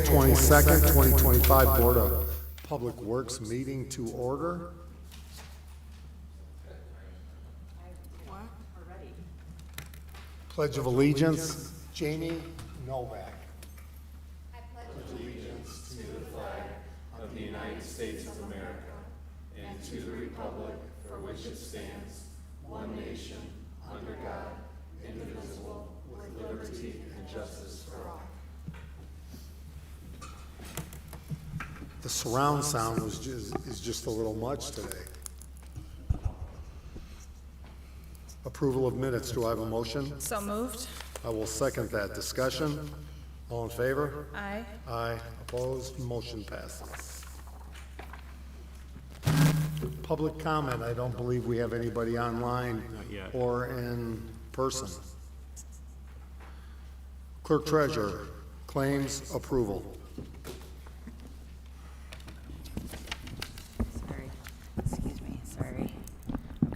22nd, 2025 Board of Public Works meeting to order. Pledge of Allegiance, Jamie Novak. The surround sound is just a little much today. Approval of minutes, do I have a motion? So moved. I will second that. Discussion? All in favor? Aye. Aye. Opposed? Motion passes. Public comment, I don't believe we have anybody online or in person. Clerk Treasurer, claims approval.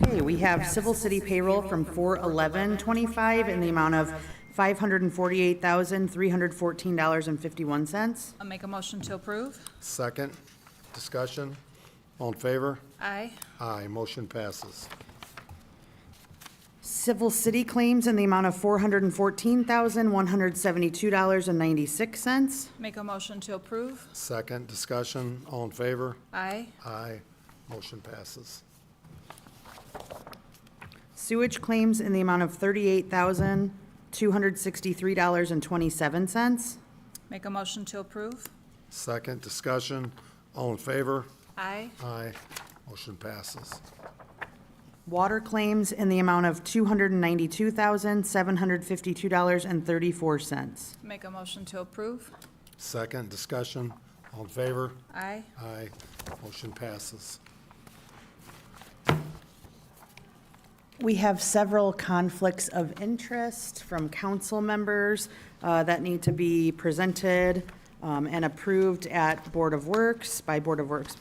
Okay, we have civil city payroll from 4/11/25 in the amount of $548,314.51. I'll make a motion to approve. Second, discussion, all in favor? Aye. Aye, motion passes. Civil city claims in the amount of $414,172.96. Make a motion to approve. Second, discussion, all in favor? Aye. Aye, motion passes. Sewage claims in the amount of $38,263.27. Make a motion to approve. Second, discussion, all in favor? Aye. Aye, motion passes. Water claims in the amount of $292,752.34. Make a motion to approve. Second, discussion, all in favor? Aye. Aye, motion passes. We have several conflicts of interest from council members that need to be presented and approved at Board of Works by Board of Works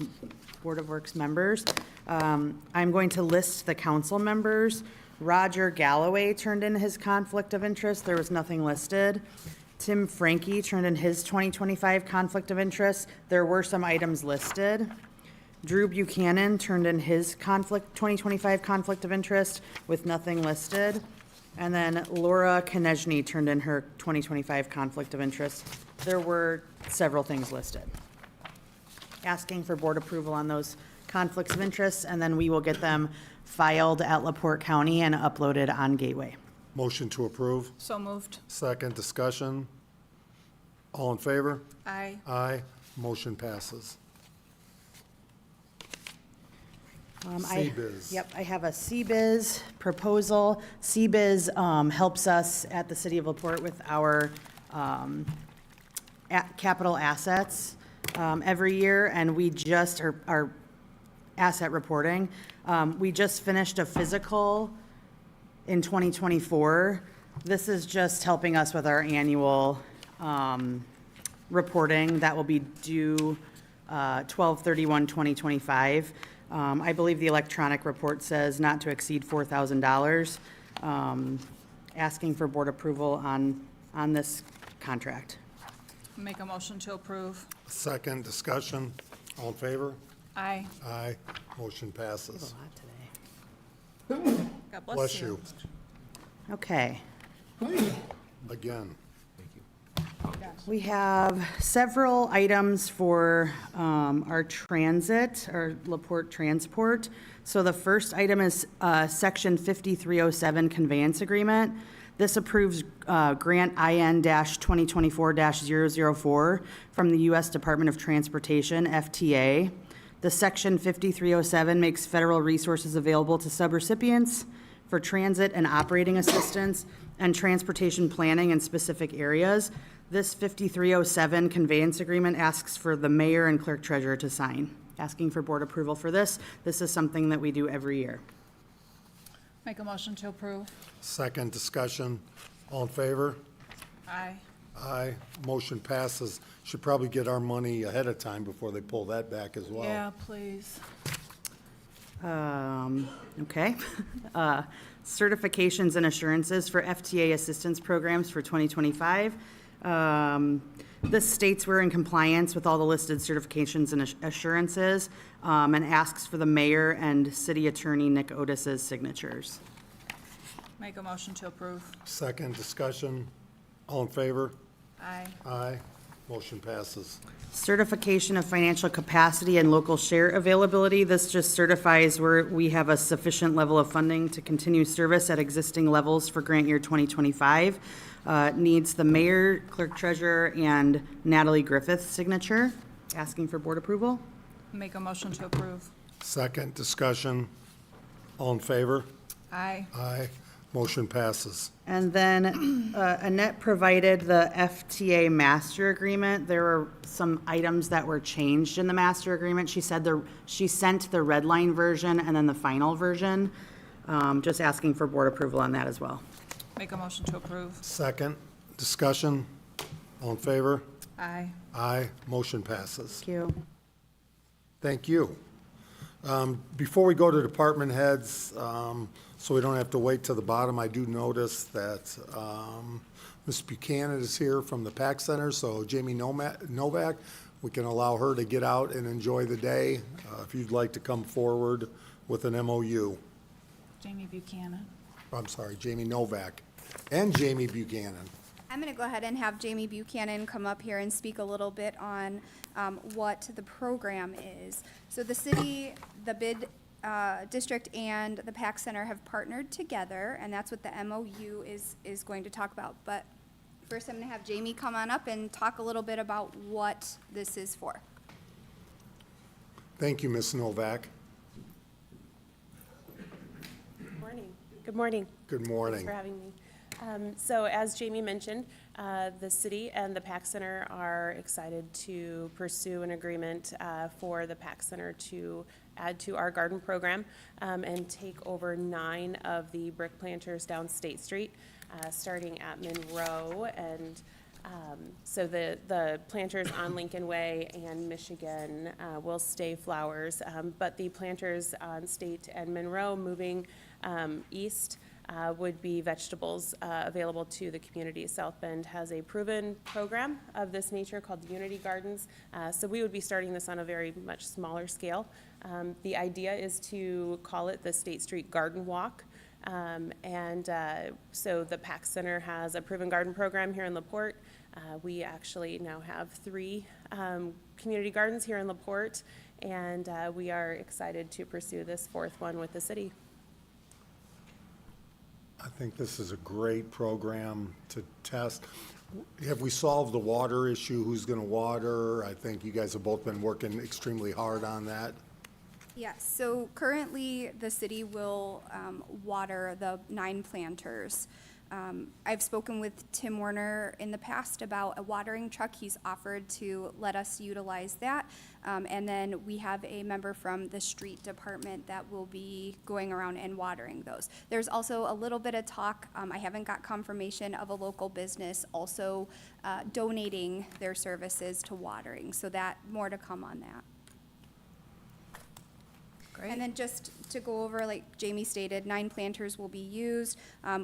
members. I'm going to list the council members. Roger Galloway turned in his conflict of interest. There was nothing listed. Tim Frankie turned in his 2025 conflict of interest. There were some items listed. Drew Buchanan turned in his 2025 conflict of interest with nothing listed. And then Laura Konechny turned in her 2025 conflict of interest. There were several things listed. Asking for board approval on those conflicts of interest, and then we will get them filed at LaPorte County and uploaded on Gateway. Motion to approve. So moved. Second, discussion, all in favor? Aye. Aye, motion passes. CBiz. Yep, I have a CBiz proposal. CBiz helps us at the City of LaPorte with our capital assets every year, and we just, our asset reporting, we just finished a physical in 2024. This is just helping us with our annual reporting that will be due 12/31/2025. I believe the electronic report says not to exceed $4,000. Asking for board approval on this contract. Make a motion to approve. Second, discussion, all in favor? Aye. Aye, motion passes. God Bless you. Okay. Again. We have several items for our transit, our LaPorte Transport. So the first item is Section 5307 Conveyance Agreement. This approves Grant IN-2024-004 from the U.S. Department of Transportation, FTA. The Section 5307 makes federal resources available to subrecipients for transit and operating assistance and transportation planning in specific areas. This 5307 conveyance agreement asks for the mayor and clerk treasurer to sign. Asking for board approval for this. This is something that we do every year. Make a motion to approve. Second, discussion, all in favor? Aye. Aye, motion passes. Should probably get our money ahead of time before they pull that back as well. Yeah, please. Okay. Certifications and assurances for FTA assistance programs for 2025. This states we're in compliance with all the listed certifications and assurances, and asks for the mayor and city attorney Nick Otis's signatures. Make a motion to approve. Second, discussion. All in favor? Aye. Aye. Motion passes. Certification of financial capacity and local share availability. This just certifies we have a sufficient level of funding to continue service at existing levels for grant year 2025. Needs the mayor, clerk treasurer, and Natalie Griffith's signature. Asking for board approval. Make a motion to approve. Second, discussion. All in favor? Aye. Aye. Motion passes. And then Annette provided the FTA master agreement. There were some items that were changed in the master agreement. She said she sent the red line version and then the final version. Just asking for board approval on that as well. Make a motion to approve. Second, discussion. All in favor? Aye. Aye. Motion passes. Thank you. Thank you. Before we go to department heads, so we don't have to wait to the bottom, I do notice that Ms. Buchanan is here from the PAC Center, so Jamie Novak, we can allow her to get out and enjoy the day. If you'd like to come forward with an MOU. Jamie Buchanan. I'm sorry, Jamie Novak and Jamie Buchanan. I'm going to go ahead and have Jamie Buchanan come up here and speak a little bit on what the program is. So the city, the bid district, and the PAC Center have partnered together, and that's what the MOU is going to talk about. But first, I'm going to have Jamie come on up and talk a little bit about what this is for. Thank you, Ms. Novak. Morning. Good morning. Good morning. Thanks for having me. So as Jamie mentioned, the city and the PAC Center are excited to pursue an agreement for the PAC Center to add to our garden program and take over 9 of the brick planters down State Street, starting at Monroe. And so the planters on Lincoln Way and Michigan will stay flowers, but the planters on State and Monroe moving east would be vegetables available to the community. South Bend has a proven program of this nature called Unity Gardens, so we would be starting this on a very much smaller scale. The idea is to call it the State Street Garden Walk, so the PAC Center has a proven garden program here in LaPorte. We actually now have 3 community gardens here in LaPorte, and we are excited to pursue this 4th one with the city. I think this is a great program to test. Have we solved the water issue? Who's going to water? I think you guys have both been working extremely hard on that. Yes, so currently the city will water the 9 planters. I've spoken with Tim Warner in the past about a watering truck. He's offered to let us utilize that. And then we have a member from the street department that will be going around and watering those. There's also a little bit of talk, I haven't got confirmation, of a local business also donating their services to watering. So that, more to come on that. Great. And then just to go over, like Jamie stated, 9 planters will be used.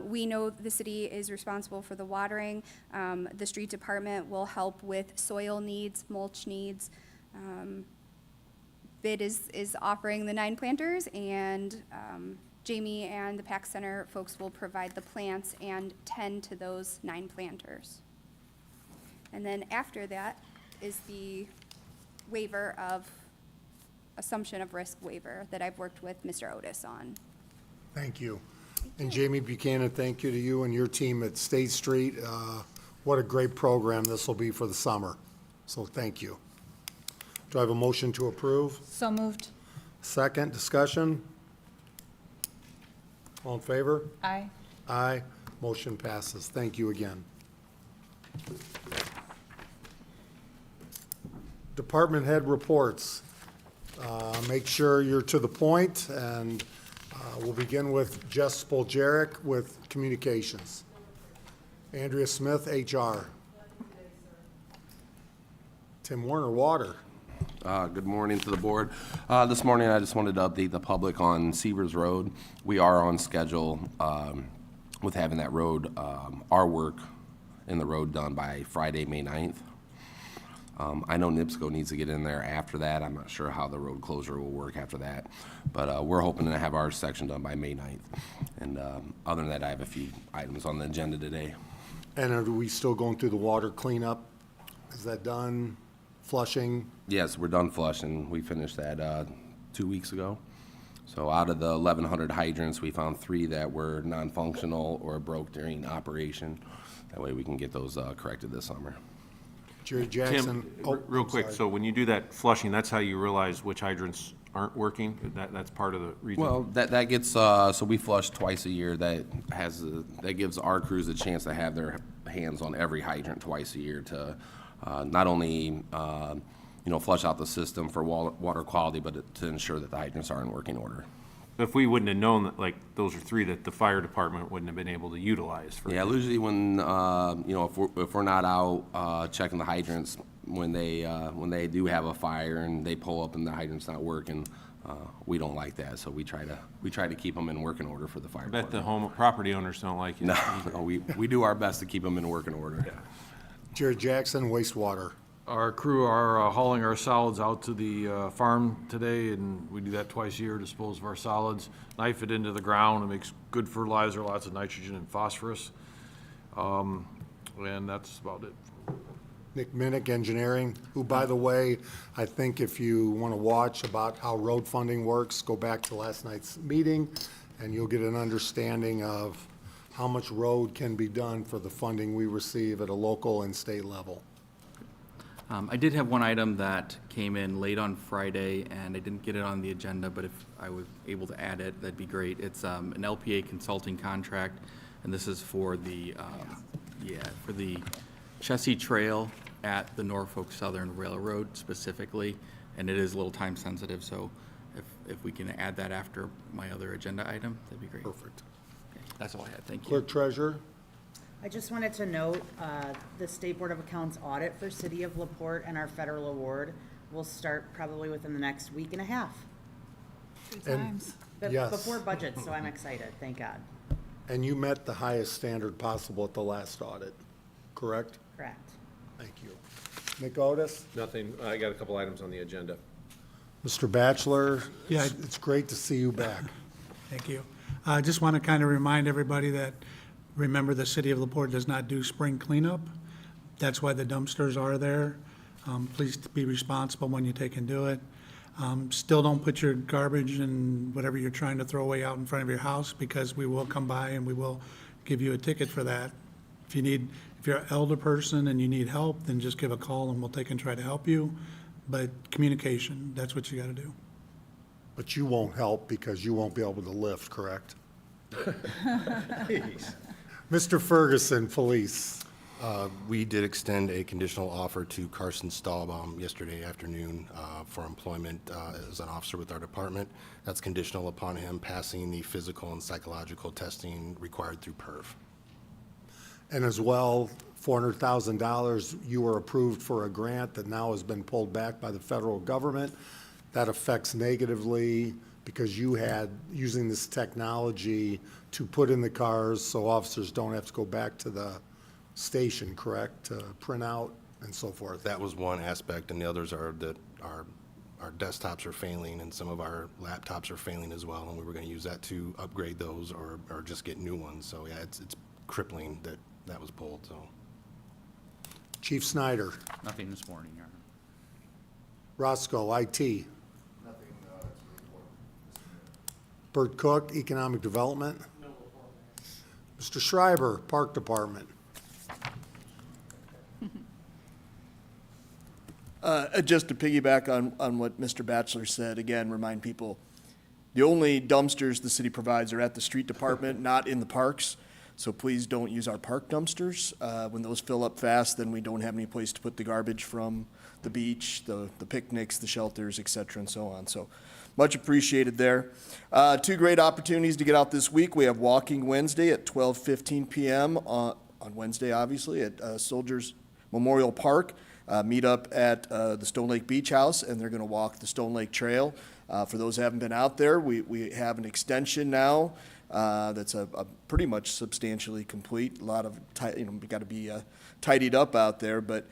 We know the city is responsible for the watering. The street department will help with soil needs, mulch needs. Bid is offering the 9 planters, and Jamie and the PAC Center folks will provide the plants and tend to those 9 planters. And then after that is the waiver of assumption of risk waiver that I've worked with Mr. Otis on. Thank you. And Jamie Buchanan, thank you to you and your team at State Street. What a great program this will be for the summer. So thank you. Do I have a motion to approve? So moved. Second, discussion? All in favor? Aye. Aye. Motion passes. Thank you again. Department head reports. Make sure you're to the point, and we'll begin with Jess Spoljaric with Communications. Andrea Smith, HR. Tim Warner, Water. Good morning to the board. This morning, I just wanted to update the public on Severs Road. We are on schedule with having that road, our work in the road done by Friday, May 9th. I know NIPSCO needs to get in there after that. I'm not sure how the road closure will work after that, but we're hoping to have our section done by May 9th. And other than that, I have a few items on the agenda today. And are we still going through the water cleanup? Is that done? Flushing? Yes, we're done flushing. We finished that 2 weeks ago. So out of the 1,100 hydrants, we found 3 that were non-functional or broke during operation. That way we can get those corrected this summer. Jerry Jackson? Tim, Oh, real I'm quick, sorry. so when you do that flushing, that's how you realize which hydrants aren't working? That's part of the reason? Well, that gets, so we flush twice a year. That gives our crews a chance to have their hands on every hydrant twice a year to not only, flush out the system for water quality, but to ensure that the hydrants are in working order. If we wouldn't have known that, like, those are 3 that the fire department wouldn't have been able to utilize for. Yeah, usually when, if we're not out checking the hydrants, when they do have a fire and they pull up and the hydrant's not working, we don't like that. So we try to keep them in working order for the fire I bet the department. property owners don't like it. No, we do our best to keep them in working order. Jerry Jackson, wastewater. Our crew are hauling our solids out to the farm today, and we do that twice a year, dispose of our solids, knife it into the ground. It makes good fertilizer, lots of nitrogen and phosphorus. And that's about it. Nick Minnick, Engineering, who, by the way, I think if you want to watch about how road funding works, go back to last night's meeting, and you'll get an understanding of how much road can be done for the funding we receive at a local and state level. I did have one item that came in late on Friday, and I didn't get it on the agenda, but if I was able to add it, that'd be great. It's an LPA consulting contract, and this is for the Chessie Trail at the Norfolk Southern Railroad specifically, and it is a little time sensitive, so if we can add that after my other agenda item, that'd be great. Perfect. Okay, that's all I had, thank you. Clerk Treasurer? I just wanted to note, the State Board of Accounts audit for City of LaPorte and our federal award will start probably within the next week and a half. Good And- times. But Yes. before budget, so I'm excited, thank God. And you met the highest standard possible at the last audit, correct? Correct. Thank you. Nick Otis? Nothing, I got a couple items on the agenda. Mr. Batchelor? Yeah, I- It's great to see you back. Thank you. I just want to kind of remind everybody that, remember, the city of LaPorte does not do spring cleanup. That's why the dumpsters are there. Please be responsible when you take and do it. Still don't put your garbage and whatever you're trying to throw away out in front of your house, because we will come by and we will give you a ticket for that. If you're an elder person and you need help, then just give a call and we'll take and try to help you. But communication, that's what you got to do. But you won't help because you won't be able to lift, correct? Mr. Ferguson, Police. We did extend a conditional offer to Carson Stahlbaum yesterday afternoon for employment as an officer with our department. That's conditional upon him passing the physical and psychological testing required through PERF. And as well, $400,000, you were approved for a grant that now has been pulled back by the federal government. That affects negatively because you had, using this technology to put in the cars so officers don't have to go back to the station, correct, to print out and so forth. That was one aspect, and the others are that our desktops are failing and some of our laptops are failing as well, and we were going to use that to upgrade those or just get new ones. So yeah, it's crippling that was pulled, so. Chief Snyder, Nothing this morning, Your Honor. Roscoe, IT. Bert Cook, Economic Development. Mr. Schreiber, Park Department. Just to piggyback on what Mr. Batchelor said, again, remind people, the only dumpsters the city provides are at the street department, not in the parks. So please don't use our park dumpsters. When those fill up fast, then we don't have any place to put the garbage from the beach, the picnics, the shelters, et cetera, and so on. So much appreciated there. 2 great opportunities to get out this week. We have Walking Wednesday at 12:15 p.m. On Wednesday, obviously, at Soldiers Memorial Park. Meet up at the Stone Lake Beach House, and they're going to walk the Stone Lake Trail. For those who haven't been out there, we have an extension now that's pretty much substantially complete. A lot of, got to be tidied up out there, but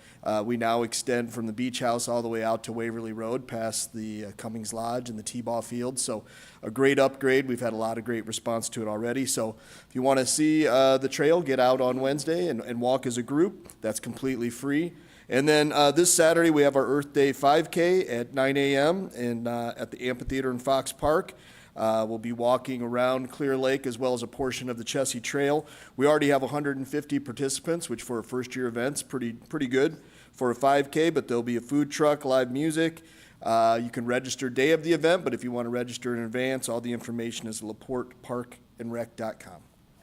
we now extend from the beach house all the way out to Waverly Road past the Cummings Lodge and the T-ball field. So a great upgrade. We've had a lot of great response to it already. So if you want to see the trail, get out on Wednesday and walk as a group. That's completely free. And then this Saturday, we have our Earth Day 5K at 9 a.m. and at the amphitheater in Fox Park. We'll be walking around Clear Lake as well as a portion of the Chessie Trail. We already have 150 participants, which for a first-year event's pretty good for a 5K, but there'll be a food truck, live music. You can register day of the event, but if you want to register in advance, all the information is laporteparkandrec.com.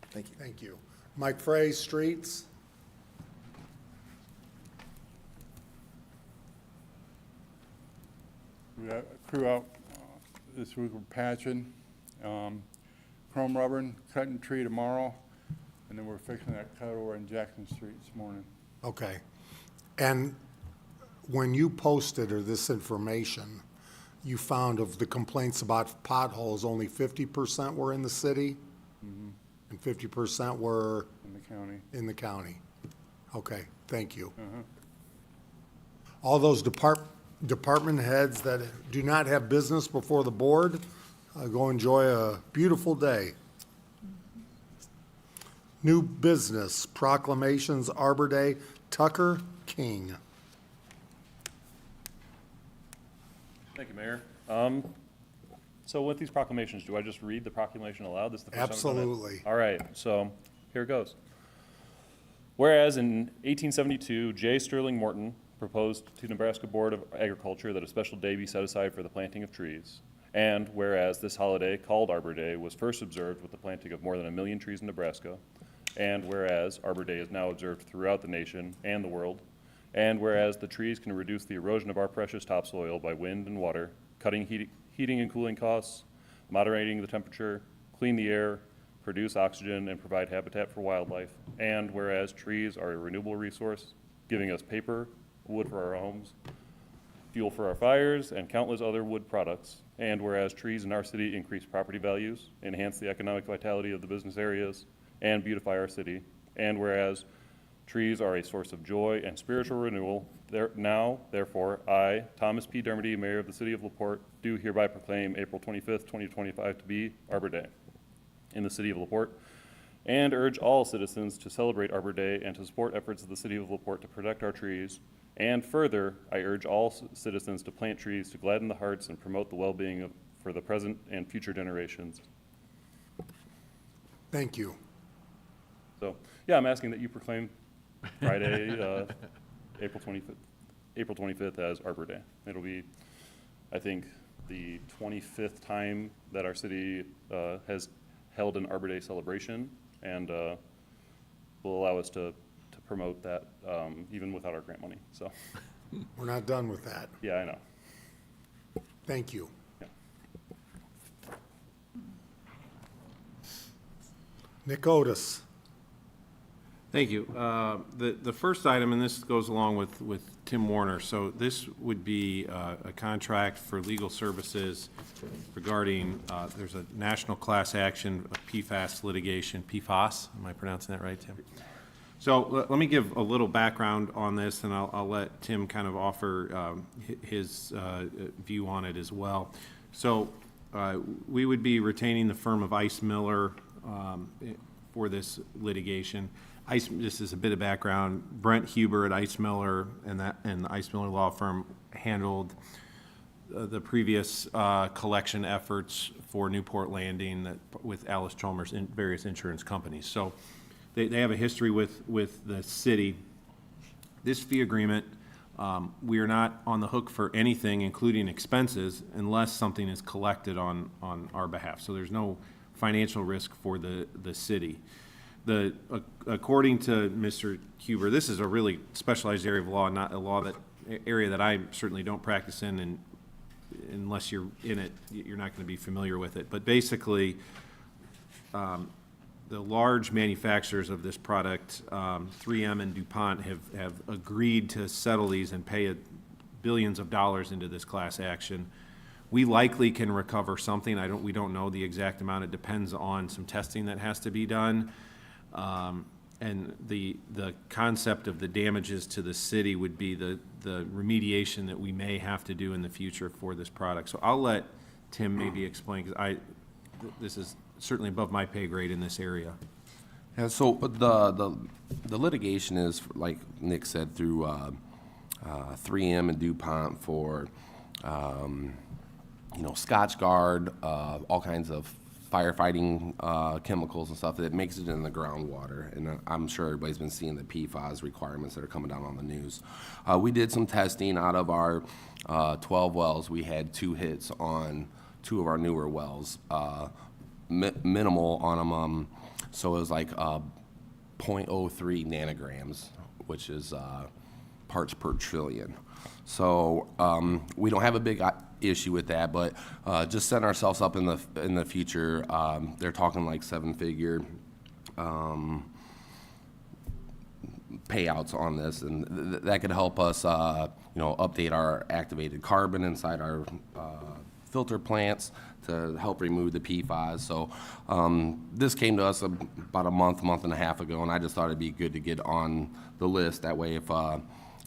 Thank you. Thank you. Mike Frey, Streets. We got a crew out this week we're patching, chrome rubbering, cutting tree tomorrow, and then we're fixing that cut over on Jackson Street this morning. Okay. And when you posted or this information, you found of the complaints about potholes, only 50% were in the city? And 50% were In the county. in the county? Okay, thank you. All those department heads that do not have business before the board, go enjoy a beautiful day. New business, proclamations, Arbor Day, Tucker King. Thank you, Mayor. So with these proclamations, do I just read the proclamation aloud? This is the first time I've done it. Absolutely. All right, so here it goes. Whereas in 1872, J. Sterling Morton proposed to Nebraska Board of Agriculture that a special day be set aside for the planting of trees. And whereas this holiday, called Arbor Day, was first observed with the planting of more than 1 million trees in Nebraska. And whereas Arbor Day is now observed throughout the nation and the world. And whereas the trees can reduce the erosion of our precious topsoil by wind and water, cutting heating and cooling costs, moderating the temperature, clean the air, produce oxygen, and provide habitat for wildlife. And whereas trees are a renewable resource, giving us paper, wood for our homes, fuel for our fires, and countless other wood products. And whereas trees in our city increase property values, enhance the economic vitality of the business areas, and beautify our city. And whereas trees are a source of joy and spiritual renewal, therefore, I, Thomas P. Dermody, Mayor of the City of LaPorte, do hereby proclaim April 25th, 2025 to be Arbor Day in the City of LaPorte, and urge all citizens to celebrate Arbor Day and to support efforts of the City of LaPorte to protect our trees. And further, I urge all citizens to plant trees to gladden the hearts and promote the well-being for the present and future generations. Thank you. So, yeah, I'm asking that you proclaim Friday, April 25th as Arbor Day. It'll be, I think, the 25th time that our city has held an Arbor Day celebration, and will allow us to promote that even without our grant money. So, We're not done with that. yeah, I know. Thank you. Yeah. Nick Otis. Thank you. The first item, and this goes along with Tim Warner, so this would be a contract for legal services regarding, there's a national class action of PFAS litigation, PFAS, am I pronouncing that right, Tim? So let me give a little background on this, and I'll let Tim kind of offer his view on it as well. So we would be retaining the firm of Ice Miller for this litigation. This is a bit of background. Brent Huber at Ice Miller and the Ice Miller Law Firm handled the previous collection efforts for Newport Landing with Alice Chalmers and various insurance companies. So they have a history with the city. This fee agreement, we are not on the hook for anything, including expenses, unless something is collected on our behalf. So there's no financial risk for the city. According to Mr. Huber, this is a really specialized area of law, not a area that I certainly don't practice in, and unless you're in it, you're not going to be familiar with it. But basically, the large manufacturers of this product, 3M and DuPont, have agreed to settle these and pay billions of dollars into this class action. We likely can recover something. We don't know the exact amount. It depends on some testing that has to be done. And the concept of the damages to the city would be the remediation that we may have to do in the future for this product. So I'll let Tim maybe explain, because this is certainly above my pay grade in this area. Yeah, so the litigation is, like Nick said, through 3M and DuPont for, Scotch Guard, all kinds of firefighting chemicals and stuff that makes it in the groundwater. And I'm sure everybody's been seeing the PFAS requirements that are coming down on the news. We did some testing out of our 12 wells. We had 2 hits on 2 of our newer wells, minimal on them. So it was like 0.03 nanograms, which is parts per trillion. So we don't have a big issue with that, but just setting ourselves up in the future. They're talking like 7-figure payouts on this, and that could help us, update our activated carbon inside our filter plants to help remove the PFAS. So this came to us about a month and a half ago, and I just thought it'd be good to get on the list. That way, if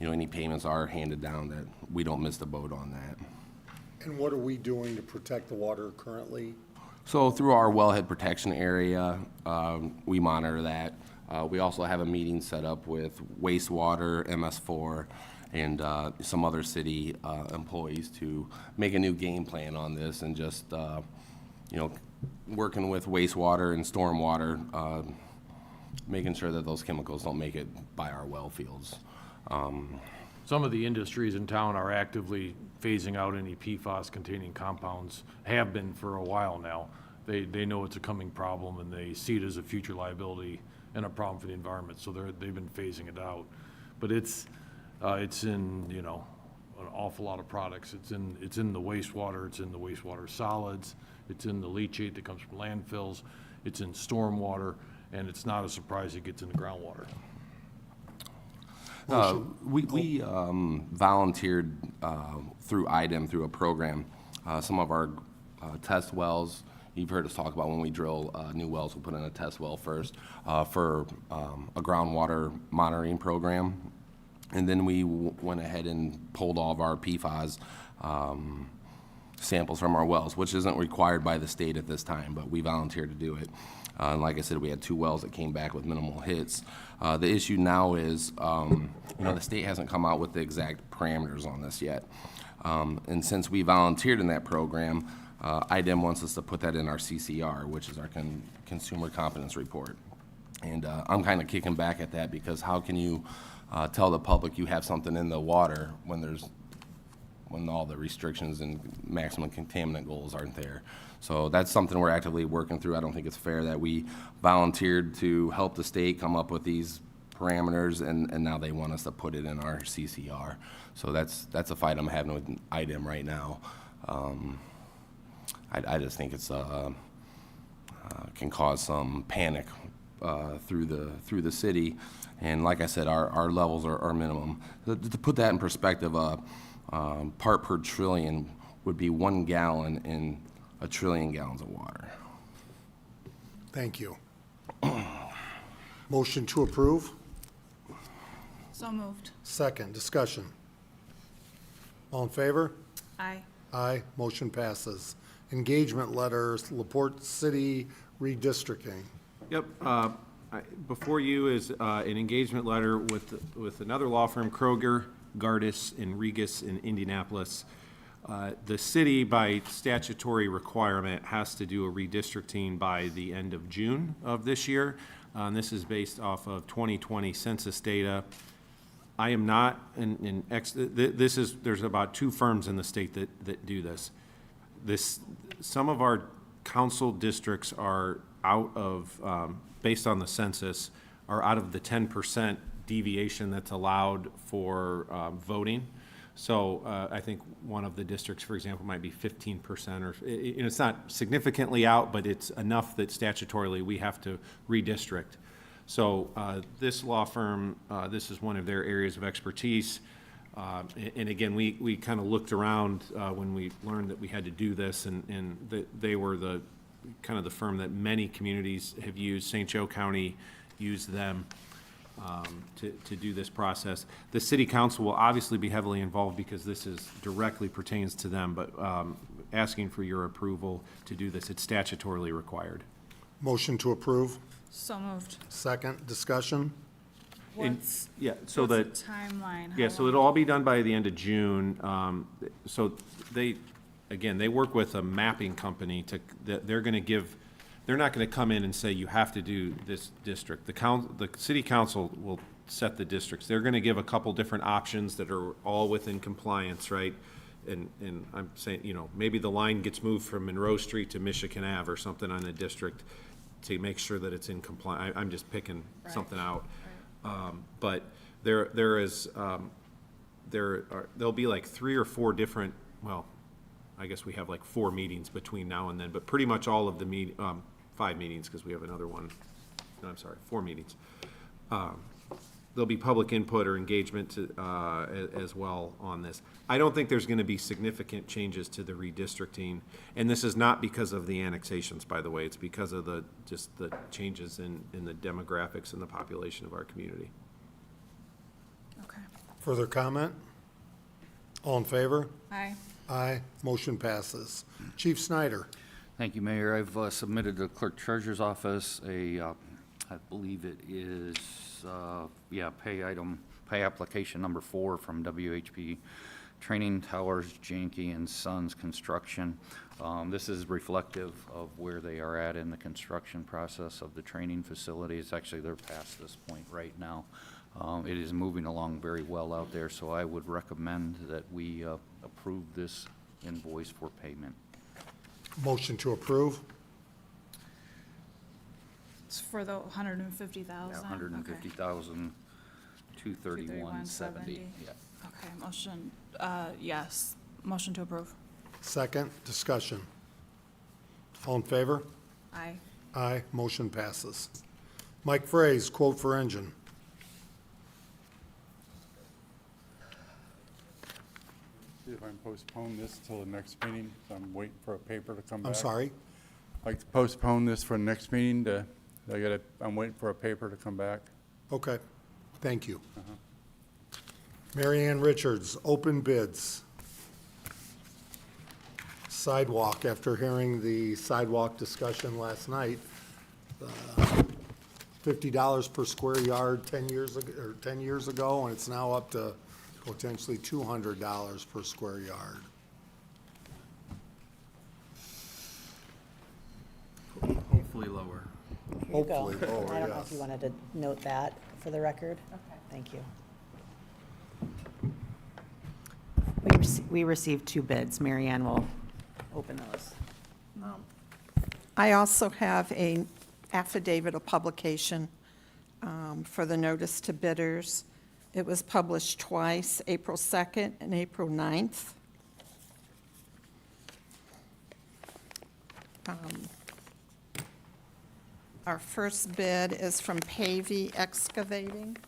any payments are handed down, that we don't miss the boat on that. And what are we doing to protect the water currently? So through our wellhead protection area, we monitor that. We also have a meeting set up with wastewater, MS4, and some other city employees to make a new game plan on this, and just working with wastewater and stormwater, making sure that those chemicals don't make it by our well fields. Some of the industries in town are actively phasing out any PFAS-containing compounds, have been for a while now. They know it's a coming problem, and they see it as a future liability and a problem for the environment, so they've been phasing it out. But it's in, an awful lot of products. It's in the wastewater, it's in the wastewater solids, it's in the leachate that comes from landfills, it's in stormwater, and it's not a surprise it gets in the groundwater. We volunteered through IDEM, through a program. Some of our test wells, you've heard us talk about when we drill new wells, we'll put in a test well first for a groundwater monitoring program. And then we went ahead and pulled all of our PFAS samples from our wells, which isn't required by the state at this time, but we volunteered to do it. And like I said, we had 2 wells that came back with minimal hits. The issue now is, the state hasn't come out with the exact parameters on this yet. And since we volunteered in that program, IDEM wants us to put that in our CCR, which is our Consumer Confidence Report. And I'm kind of kicking back at that, because how can you tell the public you have something in the water when all the restrictions and maximum contaminant goals aren't there? So that's something we're actively working through. I don't think it's fair that we volunteered to help the state come up with these parameters, and now they want us to put it in our CCR. So that's a fight I'm having with IDEM right now. I just think it's can cause some panic through the city, and like I said, our levels are minimum. To put that in perspective, part per trillion would be 1 gallon in 1 trillion gallons of water. Thank you. Motion to approve? So moved. Second, discussion. All in favor? Aye. Aye, motion passes. Engagement letters, LaPorte City redistricting. Yep. Before you is an engagement letter with another law firm, Kroger, Gardis, and Regas in Indianapolis. The city, by statutory requirement, has to do a redistricting by the end of June of this year. This is based off of 2020 census data. I am not there's about 2 firms in the state that do this. Some of our council districts are out of, based on the census, are out of the 10% deviation that's allowed for voting. So I think one of the districts, for example, might be 15%, or it's not significantly out, but it's enough that statutorily we have to redistrict. So this law firm, this is one of their areas of expertise. And again, we kind of looked around when we learned that we had to do this, and they were the, kind of the firm that many communities have used. St. Joe County used them to do this process. The city council will obviously be heavily involved because this is directly pertains to them, but asking for your approval to do this, it's statutorily required. Motion to approve. So moved. Second, discussion. What's, Yeah, so what's that. the timeline? How Yeah, so long? it'll all be done by the end of June. So they, again, they work with a mapping company to, that they're gonna give, they're not gonna come in and say, you have to do this district. The city council will set the districts. They're gonna give a couple different options that are all within compliance, right? And I'm saying, you know, maybe the line gets moved from Monroe Street to Michigan Ave or something on a district to make sure that it's in compliance. I'm just picking something out. But there'll be like 3 or 4 different, well, I guess we have like 4 meetings between now and then, but pretty much all of the 5 meetings, because we have another one, no, I'm sorry, 4 meetings. There'll be public input or engagement to, as well on this. I don't think there's gonna be significant changes to the redistricting, and this is not because of the annexations, by the way, it's because of just the changes in the demographics and the population of our community. Okay. Further comment? All in favor? Aye. Aye. Motion passes. Chief Snyder. Thank you, Mayor. I've submitted to the Clerk Treasurer's Office I believe it is, pay application number 4 from WHP Training Towers, Janke and Sons Construction. This is reflective of where they are at in the construction process of the training facilities. Actually, they're past this point right now. It is moving along very well out there, so I would recommend that we approve this invoice for payment. Motion to approve. It's for the 150,000? Yeah, 150,000, 231.70. Yeah. Okay, motion, yes, motion to approve. Second, discussion. All in favor? Aye. Aye. Motion passes. Mike Frey's quote for engine. See if I can postpone this till the next meeting, so I'm waiting for a paper to come back. I'm sorry? I'd like to postpone this for the next meeting I'm waiting for a paper to come back. Okay, thank you. Mary Ann Richards, open bids. Sidewalk, after hearing the sidewalk discussion last night, $50 per square yard 10 years ago, and it's now up to potentially $200 per square yard. Hopefully lower. Here you go. Hopefully lower, I don't know if yes. you wanted to note that for the record. Okay. Thank you. We received 2 bids. Mary Ann will open those. I also have an affidavit of publication for the notice to bidders. It was published twice, April 2nd and April 9th. Our first bid is from Pavey Excavating.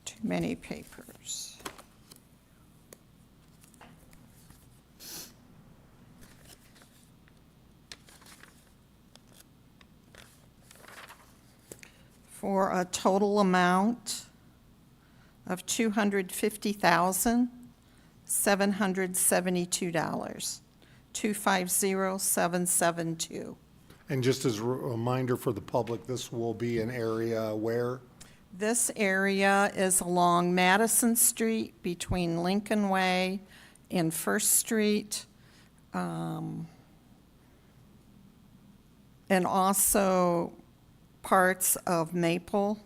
Too many papers. For a total amount of $250,772, 250,772. And just as a reminder for the public, this will be an area where? This area is along Madison Street between Lincoln Way and First Street. And also parts of Maple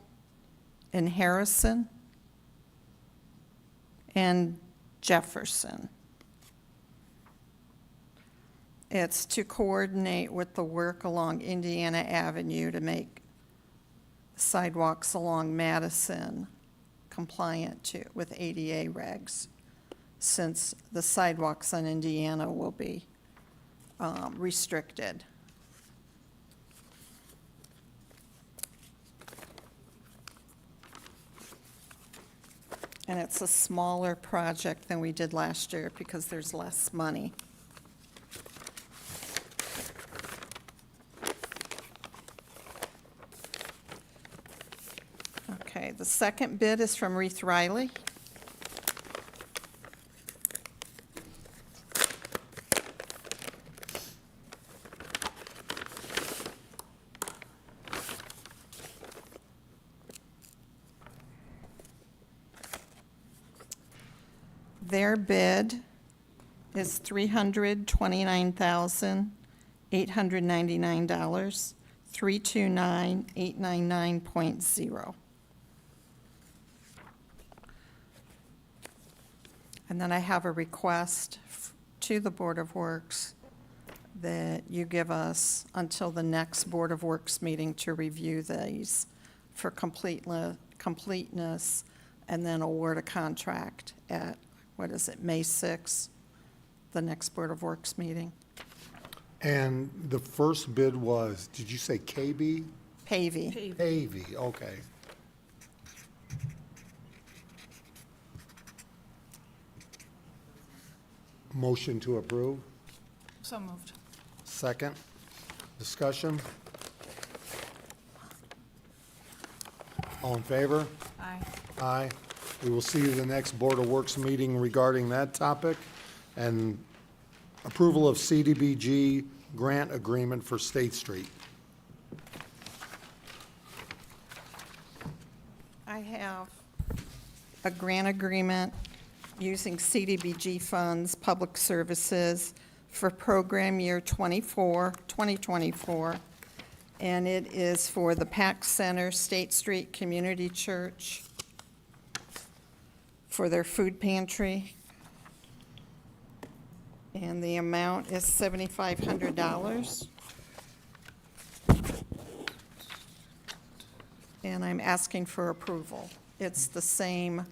and Harrison and Jefferson. It's to coordinate with the work along Indiana Avenue to make sidewalks along Madison compliant with ADA regs, since the sidewalks on Indiana will be restricted. And it's a smaller project than we did last year because there's less money. Okay, the second bid is from Reith Riley. Their bid is $329,899, 329,899.0. And then I have a request to the Board of Works that you give us until the next Board of Works meeting to review these for completeness, and then award a contract at, what is it, May 6th, the next Board of Works meeting. And the first bid was, did you say KB? Pavey. Pavey, okay. Motion to approve. So moved. Second. Discussion. All in favor? Aye. Aye. We will see you the next Board of Works meeting regarding that topic. And approval of CDBG grant agreement for State Street. I have a grant agreement using CDBG funds, public services, for program year 2024, and it is for the PAC Center, State Street Community Church, for their food pantry. And the amount is $7,500. And I'm asking for approval. It's the same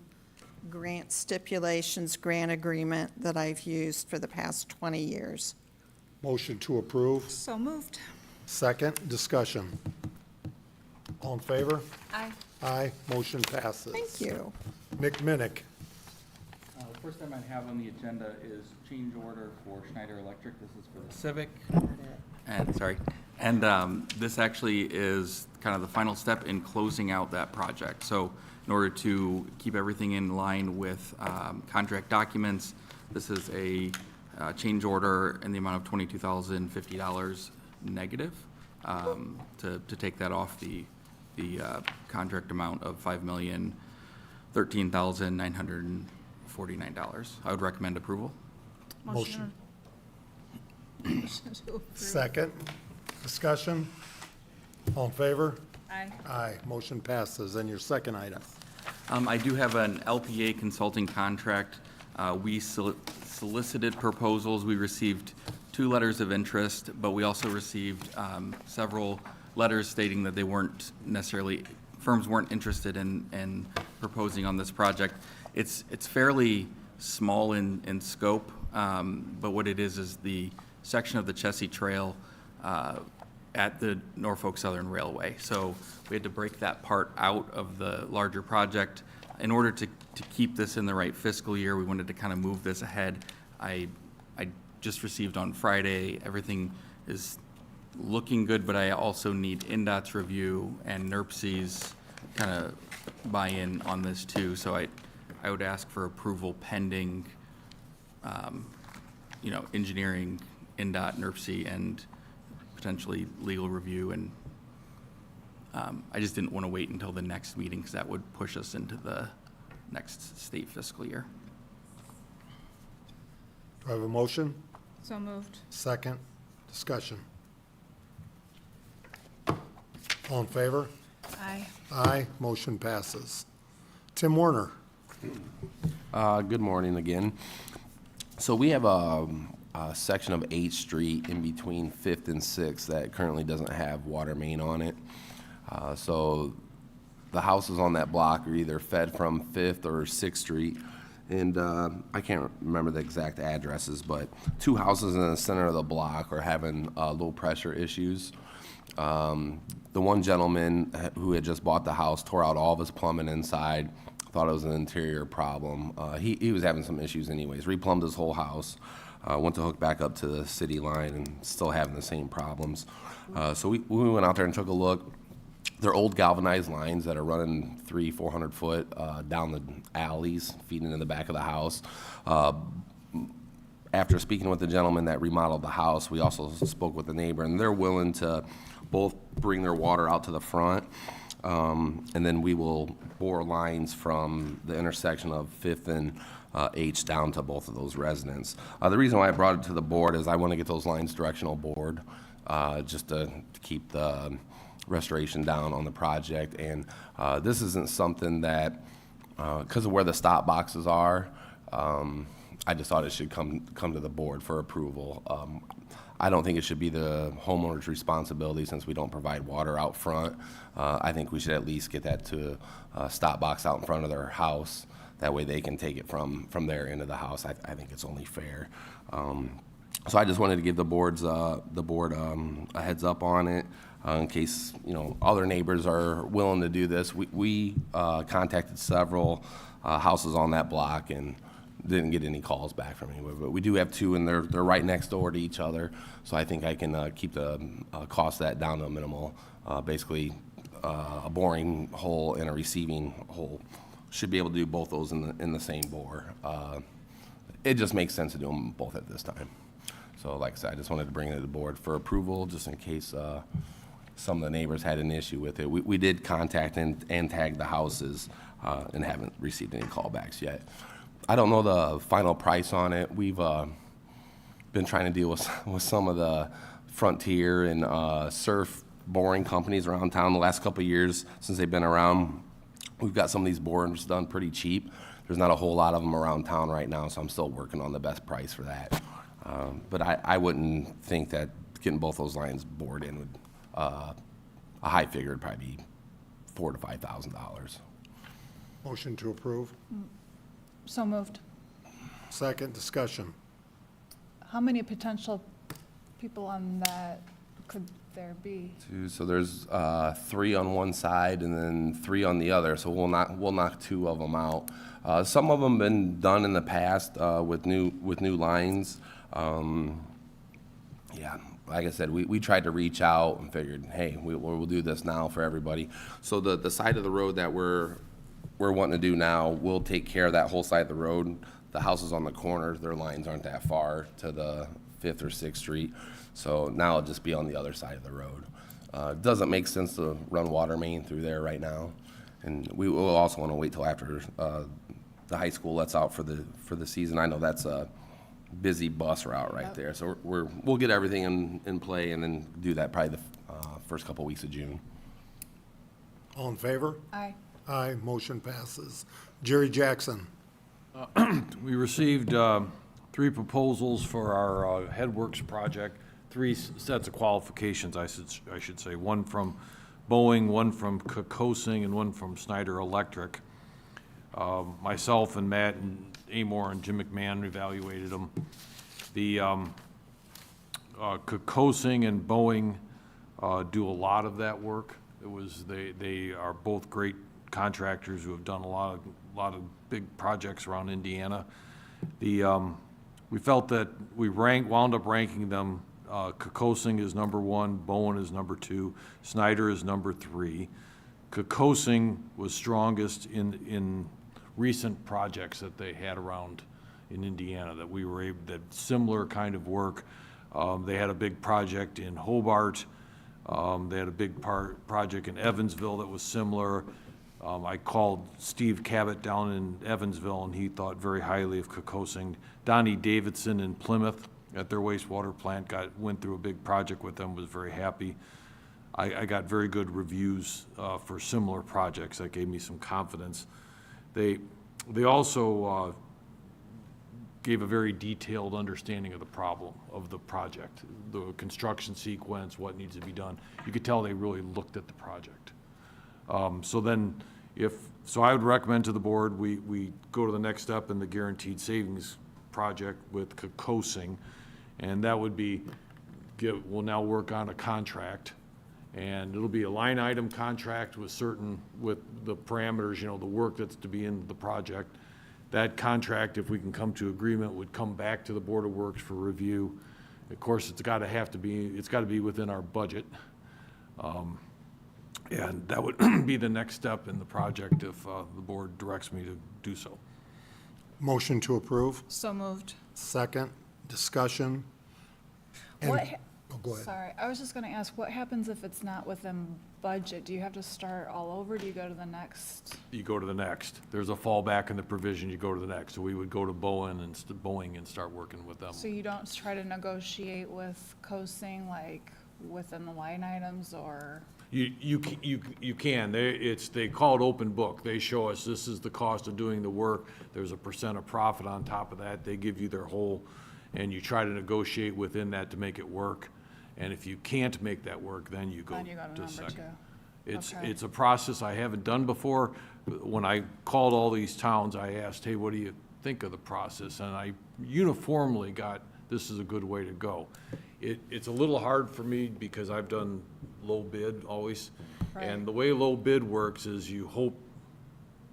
grant stipulations, grant agreement that I've used for the past 20 years. Motion to approve. So moved. Second. Discussion. All in favor? Aye. Aye. Motion passes. Thank you. Nick Minnick. The first item I have on the agenda is change order for Schneider Electric. This is for the Civic. And this actually is kind of the final step in closing out that project. So in order to keep everything in line with contract documents, this is a change order in the amount of $22,050 negative to take that off the contract amount of $5,013,949. I would recommend approval. Motion. Motion to approve. Second. Discussion. All in favor? Aye. Aye. Motion passes. And your second item. I do have an LPA consulting contract. We solicited proposals. We received 2 letters of interest, but we also received several letters stating that they weren't necessarily, firms weren't interested in proposing on this project. It's fairly small in scope, but what it is the section of the Chessie Trail at the Norfolk Southern Railway. So we had to break that part out of the larger project. In order to keep this in the right fiscal year, we wanted to kind of move this ahead. I just received on Friday, everything is looking good, but I also need NDOT's review and NERC's kind of buy-in on this too. So I would ask for approval pending, engineering, NDOT, NERC, and potentially legal review. And I just didn't want to wait until the next meeting because that would push us into the next state fiscal year. Do I have a motion? So moved. Second. Discussion. All in favor? Aye. Aye, motion passes. Tim Warner. Good morning again. So we have a section of 8th Street in between 5th and 6th that currently doesn't have water main on it. So the houses on that block are either fed from 5th or 6th Street. And I can't remember the exact addresses, but 2 houses in the center of the block are having low pressure issues. The one gentleman who had just bought the house tore out all of his plumbing inside, thought it was an interior problem. He was having some issues anyways, replumbed his whole house, went to hook back up to the city line and still having the same problems. So we went out there and took a look. They're old galvanized lines that are running 300-400 foot down the alleys, feeding into the back of the house. After speaking with the gentleman that remodeled the house, we also spoke with the neighbor, and they're willing to both bring their water out to the front, and then we will bore lines from the intersection of 5th and H down to both of those residents. The reason why I brought it to the board is I want to get those lines directional bored, just to keep the restoration down on the project. And this isn't something that, because of where the stop boxes are, I just thought it should come to the board for approval. I don't think it should be the homeowner's responsibility since we don't provide water out front. I think we should at least get that to a stop box out in front of their house. That way they can take it from their end of the house. I think it's only fair. So I just wanted to give the board a heads up on it in case other neighbors are willing to do this. We contacted several houses on that block and didn't get any calls back from anyone, but we do have 2, and they're right next door to each other. So I think I can keep the cost of that down to a minimal. Basically, a boring hole and a receiving hole. Should be able to do both those in the same bore. It just makes sense to do them both at this time. So like I said, I just wanted to bring it to the board for approval, just in case some of the neighbors had an issue with it. We did contact and tag the houses and haven't received any callbacks yet. I don't know the final price on it. We've been trying to deal with some of the Frontier and surf boring companies around town the last couple of years since they've been around. We've got some of these borings done pretty cheap. There's not a whole lot of them around town right now, so I'm still working on the best price for that. But I wouldn't think that getting both those lines bored in would, a high figure would probably be $4,000 to $5,000. Motion to approve. So moved. Second, discussion. How many potential people on that could there be? So there's 3 on one side and then 3 on the other. So we'll knock 2 of them out. Some of them been done in the past with new lines. Yeah, like I said, we tried to reach out and figured, hey, we'll do this now for everybody. So the side of the road that we're wanting to do now, we'll take care of that whole side of the road. The houses on the corners, their lines aren't that far to the 5th or 6th Street. So now it'll just be on the other side of the road. It doesn't make sense to run water main through there right now. And we will also want to wait till after the high school lets out for the season. I know that's a busy bus route right there. So we'll get everything in play and then do that probably the first couple weeks of June. All in favor? Aye. Aye, motion passes. Jerry Jackson. We received 3 proposals for our Headworks project, 3 sets of qualifications, I should say. 1 from Boeing, 1 from Kokosing, and 1 from Snyder Electric. Myself and Matt and Amor and Jim McMahon evaluated them. The Kokosing and Boeing do a lot of that work. They are both great contractors who have done a lot of big projects around Indiana. We felt that we wound up ranking them. Kokosing is number 1, Bowen is number 2, Snyder is number 3. Kokosing was strongest in recent projects that they had around in Indiana that we were able, that similar kind of work. They had a big project in Hobart. They had a big project in Evansville that was similar. I called Steve Cabot down in Evansville, and he thought very highly of Kokosing. Donnie Davidson in Plymouth at their wastewater plant went through a big project with them, was very happy. I got very good reviews for similar projects. That gave me some confidence. They also gave a very detailed understanding of the problem, of the project, the construction sequence, what needs to be done. You could tell they really looked at the project. So I would recommend to the board, we go to the next step in the guaranteed savings project with COSING, and that would be, we'll now work on a contract, and it'll be a line item contract with the parameters, the work that's to be in the project. That contract, if we can come to agreement, would come back to the Board of Works for review. Of course, it's got to be within our budget. And that would be the next step in the project if the board directs me to do so. Motion to approve. So moved. Second, discussion. And- What, Oh, go ahead. sorry, I was just gonna ask, what happens if it's not within budget? Do you have to start all over? Do you go to the next? You go to the next. There's a fallback in the provision, you go to the next. So we would go to Boeing and start working with them. So you don't try to negotiate with COSING, like, within the line items, or? You can. They call it open book. They show us this is the cost of doing the work. There's a % of profit on top of that. They give you their whole, and you try to negotiate within that to make it work. And if you can't make that work, then you go Then you go to to number second. two. Okay. It's a process I haven't done before. When I called all these towns, I asked, hey, what do you think of the process? And I uniformly got, this is a good way to go. It's a little hard for me because I've done low bid always. Right. And the way low bid works is you hope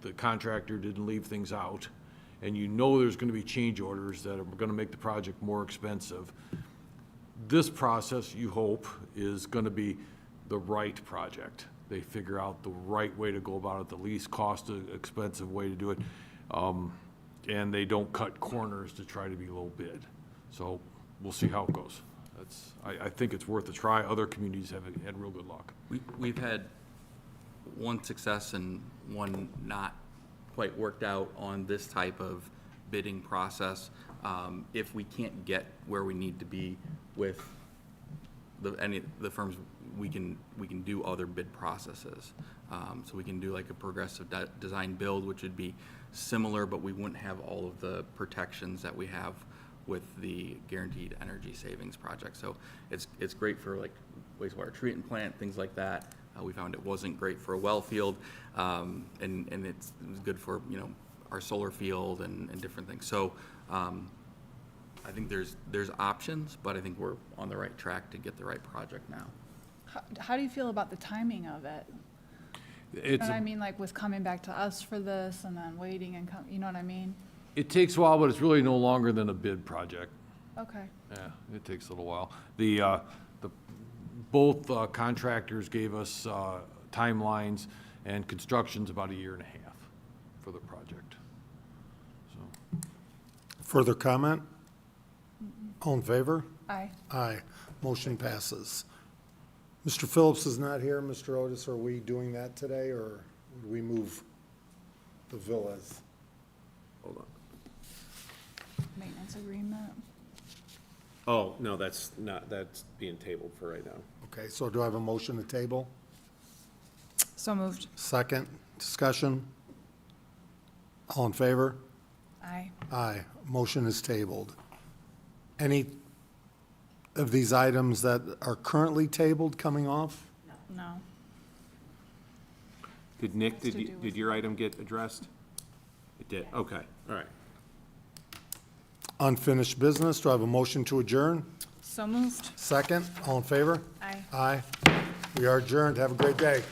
the contractor didn't leave things out, and you know there's gonna be change orders that are gonna make the project more expensive. This process, you hope, is gonna be the right project. They figure out the right way to go about it, the least cost expensive way to do it. And they don't cut corners to try to be low bid. So we'll see how it goes. I think it's worth a try. Other communities have had real good luck. We've had one success and one not quite worked out on this type of bidding process. If we can't get where we need to be with any of the firms, we can do other bid processes. So we can do like a progressive design build, which would be similar, but we wouldn't have all of the protections that we have with the guaranteed energy savings project. So it's great for like wastewater treatment plant, things like that. We found it wasn't great for a well field, and it was good for, our solar field and different things. So I think there's options, but I think we're on the right track to get the right project now. How do you feel about the timing of it? You know what I mean, like with coming back to us for this and then waiting and you know what I mean? It takes a while, but it's really no longer than a bid project. Okay. Yeah, it takes a little while. Both contractors gave us timelines, and construction's about 1.5 years for the project. So, Further comment? All in favor? Aye. Aye. Motion passes. Mr. Phillips is not here. Mr. Otis, are we doing that today, or would we move the villas? Hold on. Maintenance agreement. Oh, no, that's being tabled for right now. Okay, so do I have a motion to table? So moved. Second, discussion? All in favor? Aye. Aye. Motion is tabled. Any of these items that are currently tabled coming off? No. Did Nick, Has to do with- did your item get addressed? It did, okay, all right. Unfinished business, do I have a motion to adjourn? So moved. Second, all in favor? Aye. Aye. We are adjourned. Have a great day.